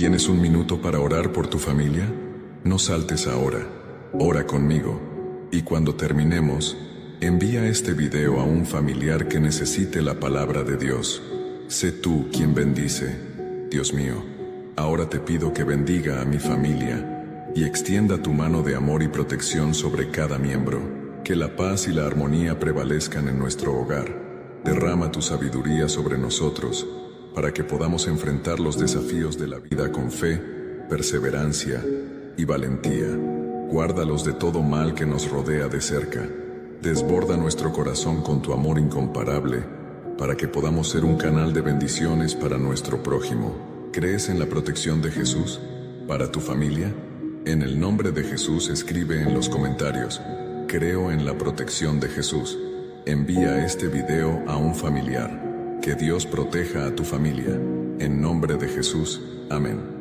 ¿Tienes un minuto para orar por tu familia? No saltes ahora. Ora conmigo. Y cuando terminemos, envía este video a un familiar que necesite la palabra de Dios. Sé tú quien bendice. Dios mío, ahora te pido que bendiga a mi familia y extienda tu mano de amor y protección sobre cada miembro. Que la paz y la armonía prevalezcan en nuestro hogar. Derrama tu sabiduría sobre nosotros para que podamos enfrentar los desafíos de la vida con fe, perseverancia y valentía. Guárdalos de todo mal que nos rodea de cerca. Desborda nuestro corazón con tu amor incomparable para que podamos ser un canal de bendiciones para nuestro prójimo. ¿Crees en la protección de Jesús para tu familia? En el nombre de Jesús escribe en los comentarios: creo en la protección de Jesús. Envía este video a un familiar. Que Dios proteja a tu familia. En nombre de Jesús. Amén.